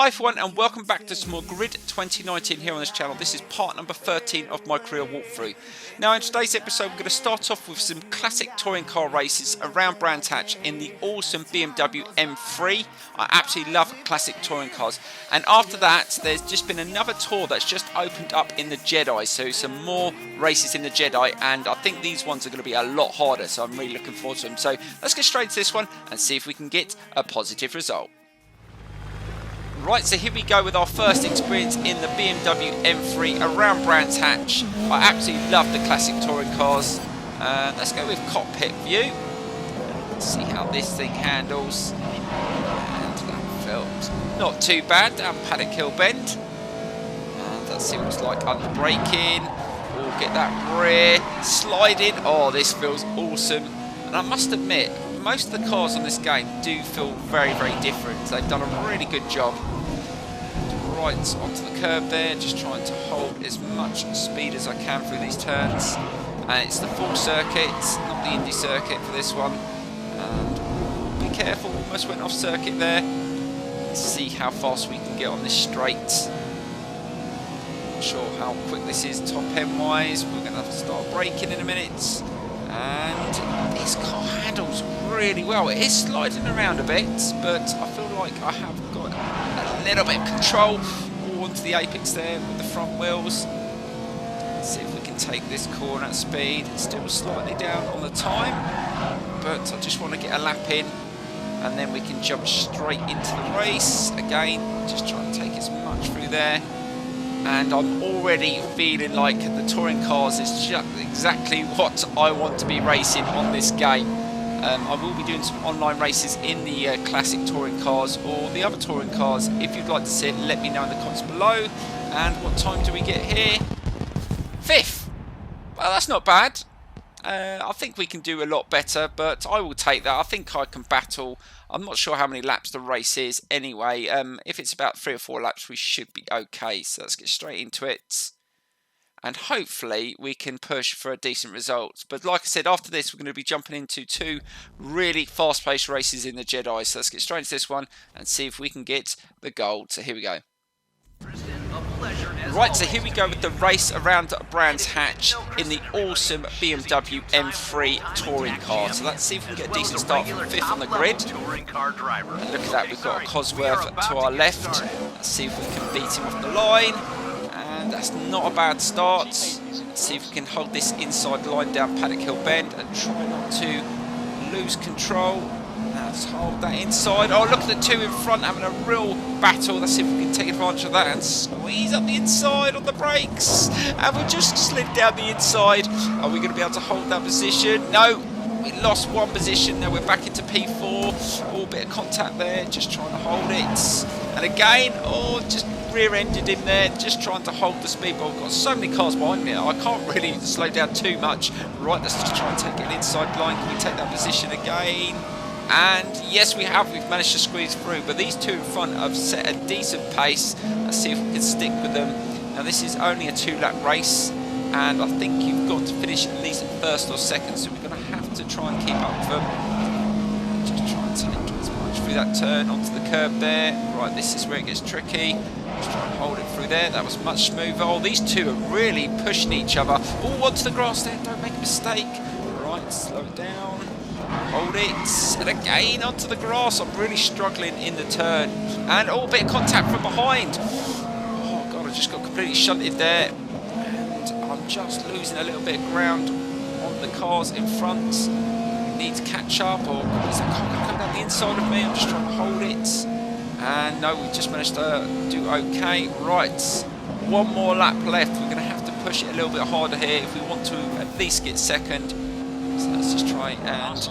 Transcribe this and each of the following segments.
Hi everyone and welcome back to some more Grid 2019 here on this channel. This is part number 13 of my career walkthrough. Now in today's episode we're going to start off with some classic touring car races around Brands Hatch in the awesome BMW M3. I absolutely love classic touring cars. And after that there's just been another tour that's just opened up in the Jedi. So some more races in the Jedi, and I think these ones are going to be a lot harder, so I'm really looking forward to them. So let's get straight to this one and see if we can get a positive result. Right, so here we go with our first experience in the BMW M3 around Brands Hatch. I absolutely love the classic touring cars. Let's go with cockpit view. Let's see how this thing handles. And that felt not too bad down Paddock Hill Bend. And let's see what it's like under braking. We'll get that rear sliding. Oh, this feels awesome. And I must admit, most of the cars on this game do feel very, very different. They've done a really good job. Right onto the curb there, just trying to hold as much speed as I can through these turns. And it's the full circuit, not the Indy circuit for this one. And be careful, almost went off circuit there. Let's see how fast we can get on this straight. Not sure how quick this is top end wise. We're going to have to start braking in a minute. And this car handles really well. It is sliding around a bit, but I feel like I have got a little bit of control onto the apex there with the front wheels. Let's see if we can take this corner at speed. It's still slightly down on the time, but I just want to get a lap in and then we can jump straight into the race. Again, just trying to take as much through there. And I'm already feeling like the touring cars is just exactly what I want to be racing on this game. I will be doing some online races in the classic touring cars or the other touring cars. If you'd like to see it, let me know in the comments below. And what time do we get here? 5th. Well, that's not bad. I think we can do a lot better, but I will take that. I think I can battle. I'm not sure how many laps the race is anyway. If it's about 3 or 4 laps, we should be okay. So let's get straight into it. And hopefully we can push for a decent result. But like I said, after this, we're going to be jumping into 2 really fast-paced races in the Jedi. So let's get straight into this one and see if we can get the gold. So here we go. Right, so here we go with the race around Brands Hatch in the awesome BMW M3 touring car. So let's see if we can get a decent start from 5th on the grid. And look at that, we've got Cosworth to our left. Let's see if we can beat him off the line. And that's not a bad start. Let's see if we can hold this inside line down Paddock Hill Bend and try not to lose control. Now let's hold that inside. Oh, look at the 2 in front having a real battle. Let's see if we can take advantage of that and squeeze up the inside on the brakes. And we just slid down the inside. Are we going to be able to hold that position? No, we lost 1 position. Now we're back into P4. Oh, bit of contact there, just trying to hold it. And again, oh, just rear-ended him there, just trying to hold the speed. But I've got so many cars behind me, I can't really slow down too much. Right, let's just try and take an inside line. Can we take that position again? And yes, we have. We've managed to squeeze through. But these 2 in front have set a decent pace. Let's see if we can stick with them. Now this is only a 2-lap race, and I think you've got to finish at least 1st or 2nd. So we're going to have to try and keep up with them. Just try and take as much through that turn onto the curb there. Right, this is where it gets tricky. Just try and hold it through there. That was much smoother. Oh, these 2 are really pushing each other. Oh, onto the grass there. Don't make a mistake. Right, slow it down. Hold it. And again onto the grass. I'm really struggling in the turn. And oh, a bit of contact from behind. Oh, God, I just got completely shunted there. And I'm just losing a little bit of ground on the cars in front. Need to catch up. Or is that car going to come down the inside of me? I'm just trying to hold it. And no, we've just managed to do okay. Right, 1 more lap left. We're going to have to push it a little bit harder here if we want to at least get 2nd. So let's just try and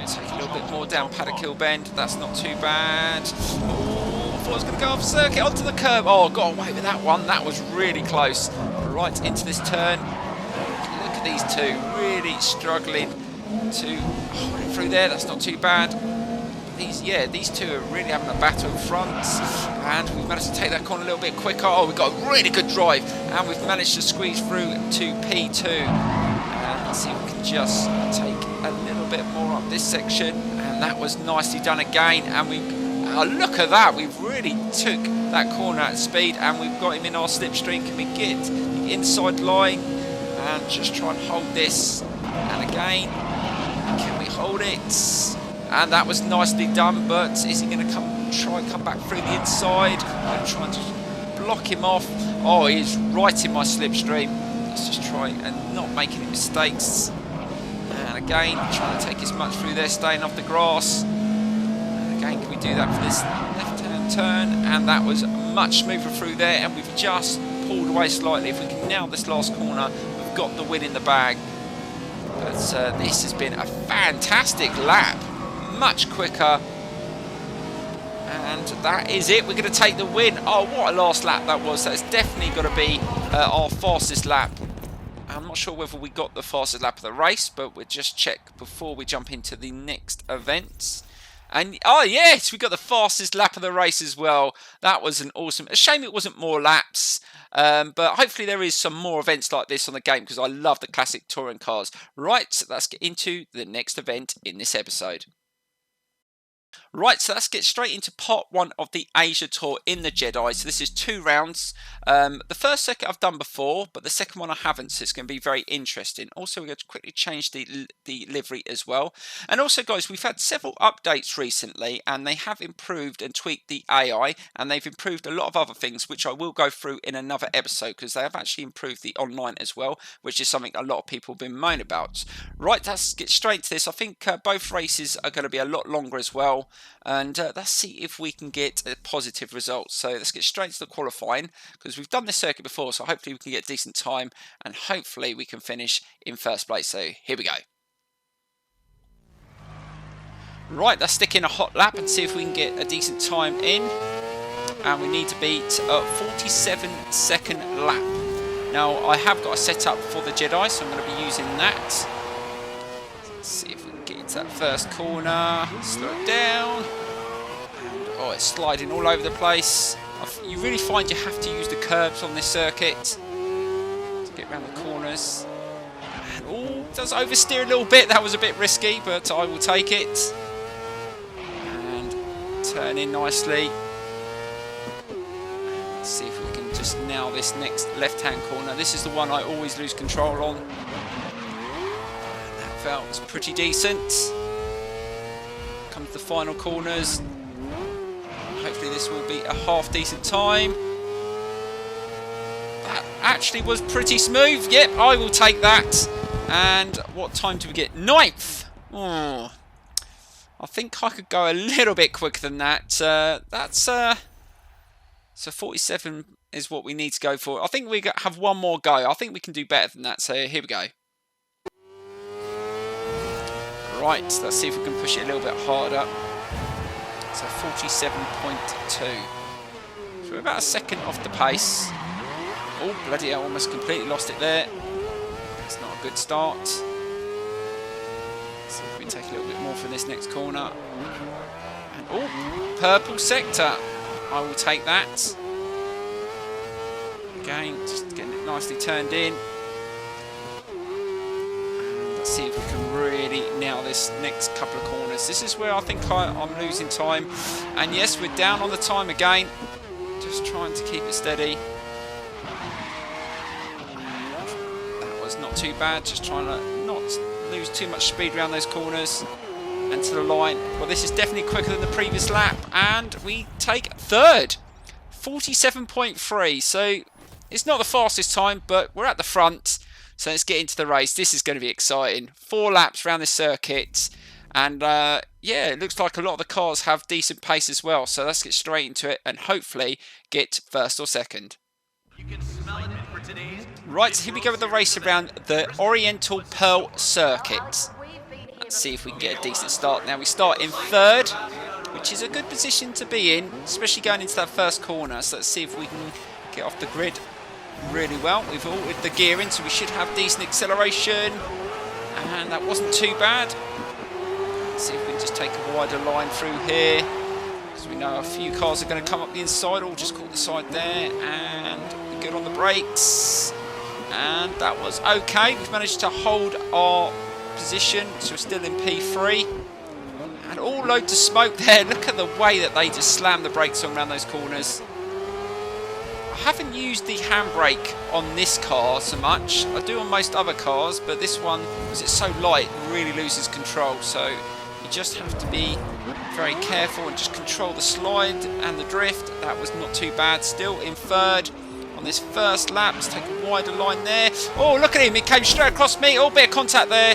take a little bit more down Paddock Hill Bend. That's not too bad. Oh, I thought I was going to go off circuit onto the curb. Oh, got away with that one. That was really close. Right into this turn. Look at these 2 really struggling to hold it through there. That's not too bad. These 2 are really having a battle in front, and we've managed to take that corner a little bit quicker. Oh, we've got a really good drive, and we've managed to squeeze through to P2. And let's see if we can just take a little bit more up this section, and that was nicely done again. And we Oh, look at that. We've really took that corner at speed and we've got him in our slipstream. Can we get the inside line and just try and hold this? And again, can we hold it? And that was nicely done, but is he going to try and come back through the inside? I'm trying to block him off. Oh, he's right in my slipstream. Let's just try and not make any mistakes. And again, trying to take as much through there, staying off the grass. And again, can we do that for this left-hand turn? And that was much smoother through there, and we've just pulled away slightly. If we can nail this last corner, we've got the win in the bag. But this has been a fantastic lap. Much quicker. And that is it. We're going to take the win. Oh, what a last lap that was. That's definitely got to be our fastest lap. I'm not sure whether we got the fastest lap of the race, but we'll just check before we jump into the next events. And, oh yes, we got the fastest lap of the race as well. That was an awesome... A shame it wasn't more laps. But hopefully there is some more events like this on the game, because I love the classic touring cars. Right, let's get into the next event in this episode. Right, so let's get straight into part 1 of the Asia tour in the Jedi. So this is 2 rounds. The first circuit I've done before, but the second one I haven't, so it's going to be very interesting. Also, we're going to quickly change the livery as well. And also, guys, we've had several updates recently, and they have improved and tweaked the AI, and they've improved a lot of other things, which I will go through in another episode, because they have actually improved the online as well, which is something a lot of people have been moaning about. Right, let's get straight to this. I think both races are going to be a lot longer as well. And let's see if we can get a positive result. So let's get straight to the qualifying, because we've done this circuit before, so hopefully we can get a decent time and hopefully we can finish in first place. So here we go. Right, let's stick in a hot lap and see if we can get a decent time in. And we need to beat a 47-second lap. Now I have got a setup for the Jedi, so I'm going to be using that. Let's see if we can get into that first corner. Slow it down. And, oh, it's sliding all over the place. You really find you have to use the curbs on this circuit to get around the corners. And, oh, it does oversteer a little bit. That was a bit risky, but I will take it. And turn in nicely. Let's see if we can just nail this next left-hand corner. This is the one I always lose control on. That felt pretty decent. Comes the final corners. Hopefully this will be a half-decent time. That actually was pretty smooth. Yep, I will take that. And what time do we get? 9th. Oh, I think I could go a little bit quicker than that. So 47 is what we need to go for. I think we have one more go. I think we can do better than that. So here we go. Right, let's see if we can push it a little bit harder. So 47.2. So we're about a second off the pace. Oh, bloody hell, almost completely lost it there. That's not a good start. Let's see if we can take a little bit more from this next corner. And, oh, purple sector. I will take that. Again, just getting it nicely turned in. And let's see if we can really nail this next couple of corners. This is where I think I'm losing time. And yes, we're down on the time again. Just trying to keep it steady. That was not too bad. Just trying to not lose too much speed around those corners. And to the line. Well, this is definitely quicker than the previous lap. And we take 3rd. 47.3. So it's not the fastest time, but we're at the front. So let's get into the race. This is going to be exciting. 4 laps around this circuit. And yeah, it looks like a lot of the cars have decent pace as well. So let's get straight into it and hopefully get first or second. You can smell it for today's... Right, so here we go with the race around the Oriental Pearl circuit. Let's see if we can get a decent start. Now we start in 3rd, which is a good position to be in, especially going into that first corner. So let's see if we can get off the grid really well. We've altered the gearing, so we should have decent acceleration. And that wasn't too bad. Let's see if we can just take a wider line through here. Because we know a few cars are going to come up the inside. Or just caught the side there. And we're good on the brakes. And that was okay. We've managed to hold our position, so we're still in P3. And all loads of smoke there. Look at the way that they just slam the brakes on around those corners. I haven't used the handbrake on this car so much. I do on most other cars, but this one, because it's so light, really loses control. So you just have to be very careful and just control the slide and the drift. That was not too bad. Still in third on this first lap. Let's take a wider line there. Oh, look at him. He came straight across me. Oh, bit of contact there.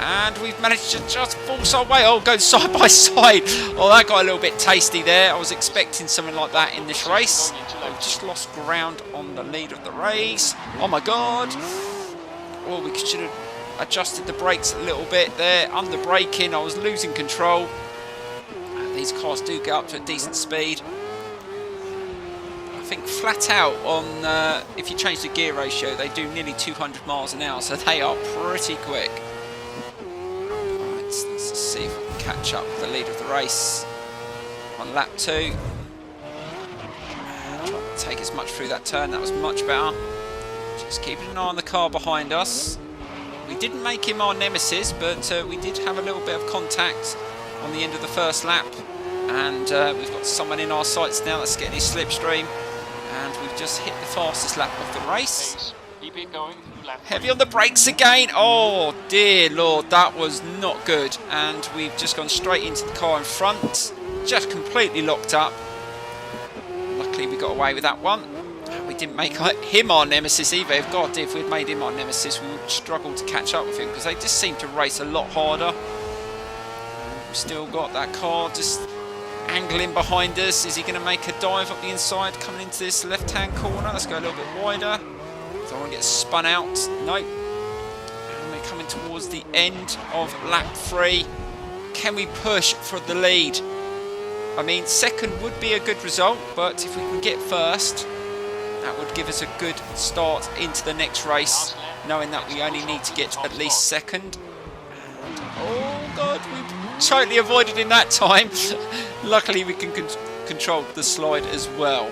And we've managed to just force our way. Oh, go side by side. Oh, that got a little bit tasty there. I was expecting something like that in this race. We've just lost ground on the lead of the race. Oh, my God. Oh, we should have adjusted the brakes a little bit there. Under braking, I was losing control. And these cars do get up to a decent speed. I think flat out on, if you change the gear ratio, they do nearly 200 miles an hour. So they are pretty quick. Let's see if we can catch up with the lead of the race on lap 2. Try to take as much through that turn. That was much better. Just keeping an eye on the car behind us. We didn't make him our nemesis, but we did have a little bit of contact on the end of the first lap. And we've got someone in our sights now that's getting his slipstream. And we've just hit the fastest lap of the race. Keep it going. Heavy on the brakes again. Oh dear Lord, that was not good. And we've just gone straight into the car in front. Just completely locked up. Luckily we got away with that one. We didn't make him our nemesis either. If we'd made him our nemesis, we would struggle to catch up with him because they just seem to race a lot harder. We've still got that car just angling behind us. Is he going to make a dive up the inside coming into this left-hand corner? Let's go a little bit wider. Don't want to get spun out. Nope. And we're coming towards the end of lap 3. Can we push for the lead? I mean, second would be a good result, but if we can get first, that would give us a good start into the next race, knowing that we only need to get at least second. And, oh God, we totally avoided him that time. Luckily, we can control the slide as well.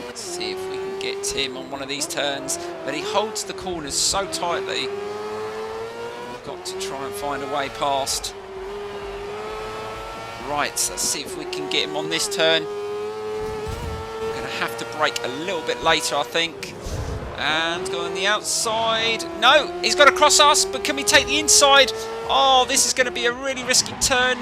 Let's see if we can get him on one of these turns, but he holds the corners so tightly. We've got to try and find a way past. Right, so let's see if we can get him on this turn. We're going to have to brake a little bit later, I think. And go on the outside. No, he's got to cross us, but can we take the inside? Oh, this is going to be a really risky turn.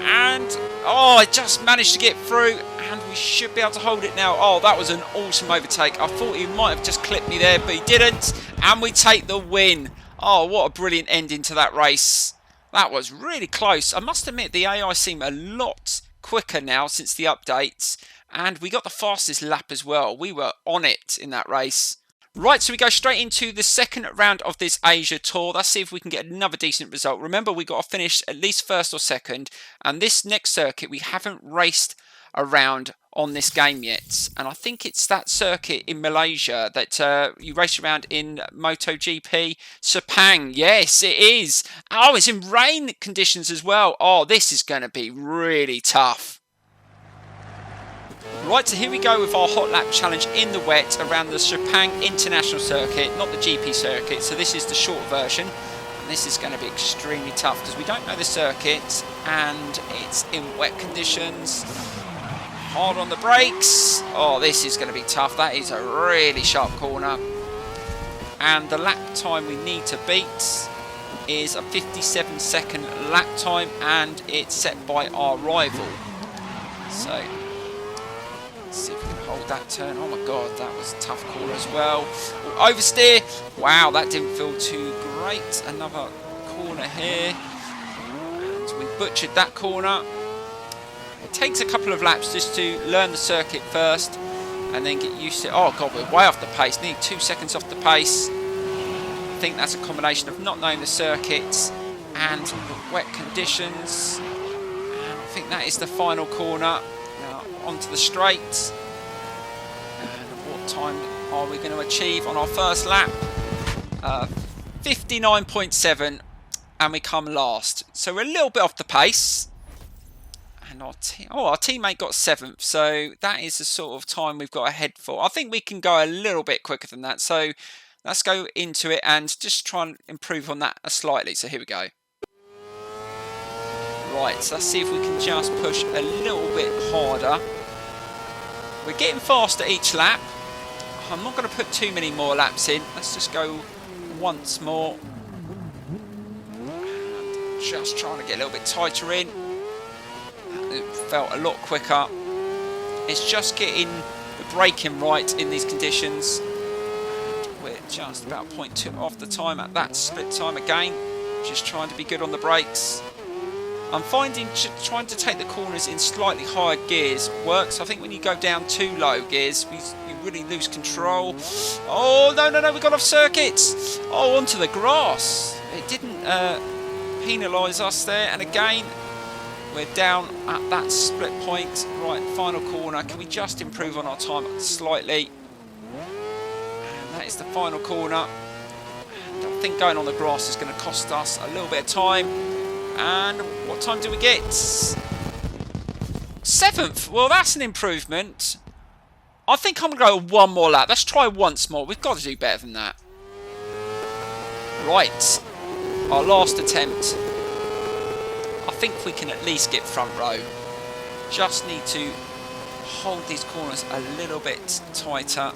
And, oh, I just managed to get through. And we should be able to hold it now. Oh, that was an awesome overtake. I thought he might have just clipped me there, but he didn't. And we take the win. Oh, what a brilliant ending to that race. That was really close. I must admit, the AI seem a lot quicker now since the updates. And we got the fastest lap as well. We were on it in that race. Right, so we go straight into the second round of this Asia tour. Let's see if we can get another decent result. Remember, we got to finish at least first or second. And this next circuit, we haven't raced around on this game yet. And I think it's that circuit in Malaysia that you race around in MotoGP. Sepang, yes, it is. Oh, it's in rain conditions as well. Oh, this is going to be really tough. Right, so here we go with our hot lap challenge in the wet around the Sepang International Circuit, not the GP circuit. So this is the short version. And this is going to be extremely tough because we don't know the circuit and it's in wet conditions. Hard on the brakes. Oh, this is going to be tough. That is a really sharp corner. And the lap time we need to beat is a 57-second lap time, and it's set by our rival. So let's see if we can hold that turn. Oh my God, that was a tough corner as well. Oversteer. Wow, that didn't feel too great. Another corner here. And we butchered that corner. It takes a couple of laps just to learn the circuit first and then get used to it. Oh God, we're way off the pace. Nearly 2 seconds off the pace. I think that's a combination of not knowing the circuits and the wet conditions. And I think that is the final corner. Now onto the straight. And what time are we going to achieve on our first lap? 59.7, and we come last. So we're a little bit off the pace. And our teammate got 7th, so that is the sort of time we've got ahead for. I think we can go a little bit quicker than that, so let's go into it and just try and improve on that slightly. So here we go. Right, so let's see if we can just push a little bit harder. We're getting faster each lap. I'm not going to put too many more laps in. Let's just go once more. And just trying to get a little bit tighter in. It felt a lot quicker. It's just getting the braking right in these conditions. We're just about 0.2 off the time at that split time again. Just trying to be good on the brakes. I'm finding trying to take the corners in slightly higher gears works. I think when you go down too low gears, you really lose control. Oh, no, we got off circuits. Oh, onto the grass. It didn't penalise us there. And again, we're down at that split point. Right, final corner. Can we just improve on our time slightly? And that is the final corner. And I think going on the grass is going to cost us a little bit of time. And what time do we get? 7th. Well, that's an improvement. I think I'm going to go one more lap. Let's try once more. We've got to do better than that. Right. Our last attempt. I think we can at least get front row. Just need to hold these corners a little bit tighter.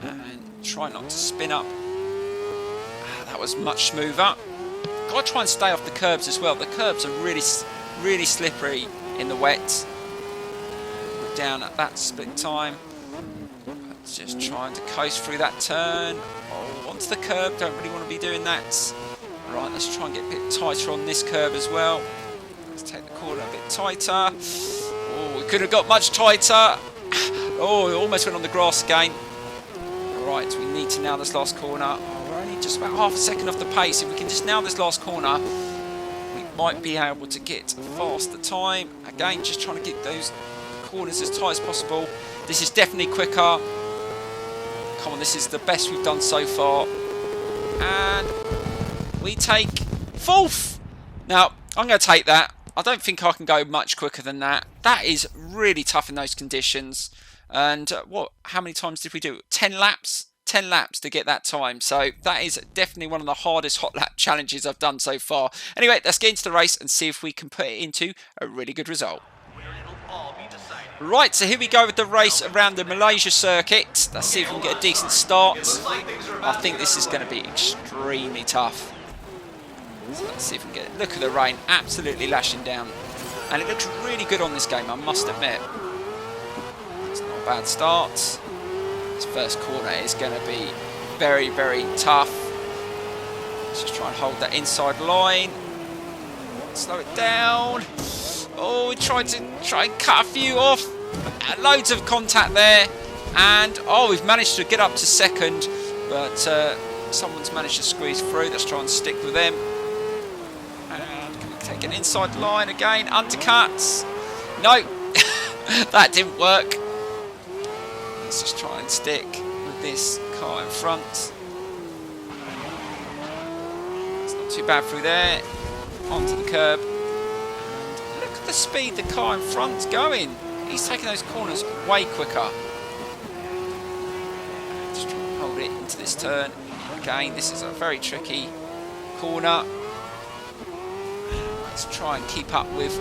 And try not to spin up. That was much smoother. Got to try and stay off the curbs as well. The curbs are really slippery in the wet. We're down at that split time. Just trying to coast through that turn. Oh, onto the curb. Don't really want to be doing that. Right, let's try and get a bit tighter on this curb as well. Let's take the corner a bit tighter. Oh, we could have got much tighter. Oh, it almost went on the grass again. Right, we need to nail this last corner. Just about half a second off the pace. If we can just nail this last corner, we might be able to get faster time. Again, just trying to get those corners as tight as possible. This is definitely quicker. Come on, this is the best we've done so far. And we take 4th. Now, I'm going to take that. I don't think I can go much quicker than that. That is really tough in those conditions. And how many times did we do? 10 laps? 10 laps to get that time, so that is definitely one of the hardest hot lap challenges I've done so far. Anyway, let's get into the race and see if we can put it into a really good result. Right, so here we go with the race around the Malaysia circuit. Let's see if we can get a decent start. I think this is going to be extremely tough. So let's see if we can get it. Look at the rain, absolutely lashing down. And it looks really good on this game, I must admit. It's not a bad start. This first corner is going to be very, very tough. Let's just try and hold that inside line. Slow it down. Oh, we tried to cut a few off. Loads of contact there. And, oh, we've managed to get up to 2nd. But someone's managed to squeeze through. Let's try and stick with them. And can we take an inside line again? Undercuts. No, that didn't work. Let's just try and stick with this car in front. It's not too bad through there. Onto the curb. And look at the speed the car in front's going. He's taking those corners way quicker. Just try and hold it into this turn. Again, this is a very tricky corner. Let's try and keep up with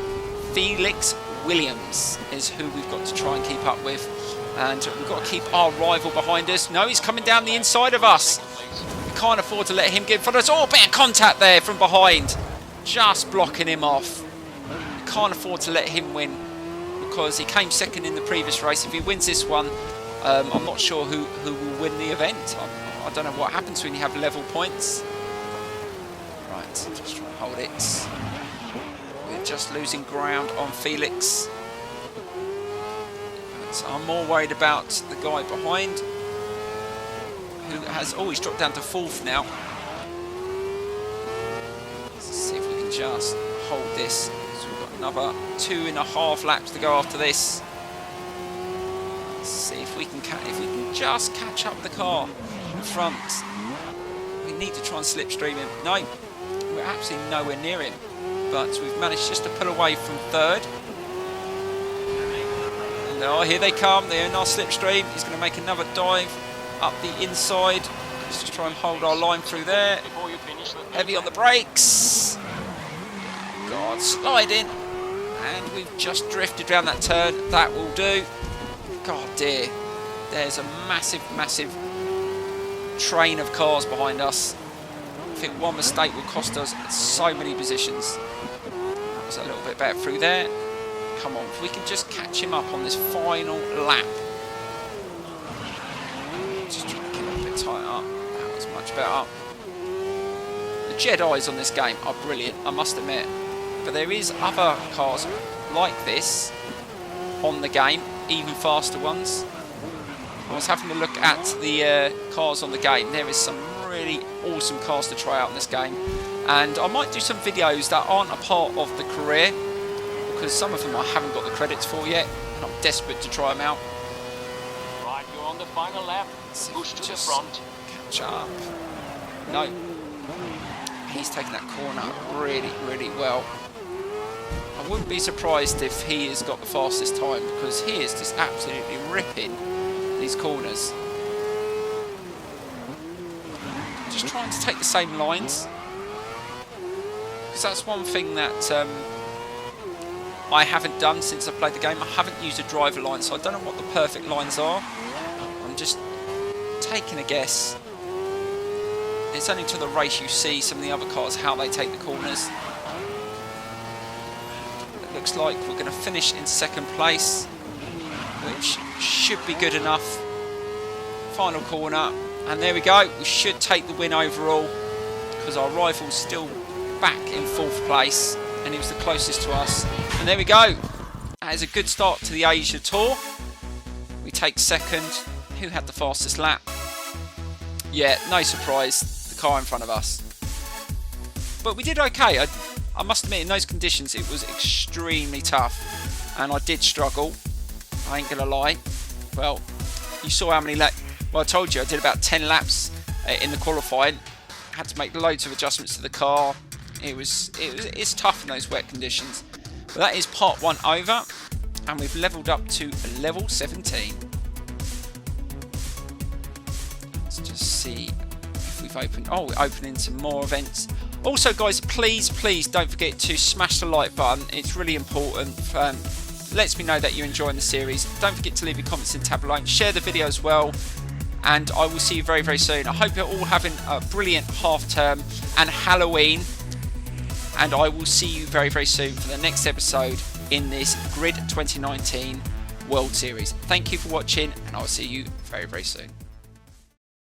Felix Williams is who we've got to try and keep up with. And we've got to keep our rival behind us. No, he's coming down the inside of us. We can't afford to let him get in front of us. Oh, bit of contact there from behind. Just blocking him off. We can't afford to let him win because he came 2nd in the previous race. If he wins this one, I'm not sure who will win the event. I don't know what happens when you have level points. Right, just try and hold it. We're just losing ground on Felix. So I'm more worried about the guy behind who has always dropped down to 4th now. Let's see if we can just hold this. So we've got another 2.5 laps to go after this. Let's see if we can just catch up the car in front. We need to try and slipstream him. No, we're absolutely nowhere near him. But we've managed just to pull away from 3rd. Oh, here they come. They're in our slipstream. He's going to make another dive up the inside. Let's just try and hold our line through there. Heavy on the brakes. God, sliding. And we've just drifted around that turn. That will do. God dear. There's a massive, massive train of cars behind us. I think one mistake will cost us so many positions. That was a little bit better through there. Come on, if we can just catch him up on this final lap. Just trying to keep it a bit tighter up. That was much better. The Jedis on this game are brilliant, I must admit. But there is other cars like this on the game, even faster ones. I was having a look at the cars on the game. There is some really awesome cars to try out in this game. And I might do some videos that aren't a part of the career, because some of them I haven't got the credits for yet, and I'm desperate to try them out. Right, you're on the final lap. Push to the front. Catch up. No. He's taking that corner really, really well. I wouldn't be surprised if he has got the fastest time, because he is just absolutely ripping these corners. Just trying to take the same lines, because that's one thing that I haven't done since I played the game. I haven't used a driver line, so I don't know what the perfect lines are. I'm just taking a guess. It's only to the race you see some of the other cars, how they take the corners. It looks like we're going to finish in second place, which should be good enough. Final corner, and there we go. We should take the win overall, because our rival's still back in fourth place, and he was the closest to us. And there we go. That is a good start to the Asia Tour. We take second. Who had the fastest lap? Yeah, no surprise, the car in front of us. But we did okay. I must admit, in those conditions, it was extremely tough, and I did struggle. I ain't gonna lie. Well, you saw how many laps. Well, I told you I did about 10 laps in the qualifying. Had to make loads of adjustments to the car. It's tough in those wet conditions. But that is part 1 over, and we've leveled up to level 17. Let's just see if we've opened. Oh, we're opening some more events. Also, guys, please don't forget to smash the like button. It's really important. Lets me know that you're enjoying the series. Don't forget to leave your comments in the tab below. Share the video as well. And I will see you very, very soon. I hope you're all having a brilliant half term and Halloween. And I will see you very, very soon for the next episode in this Grid 2019 World Series. Thank you for watching, and I'll see you very, very soon.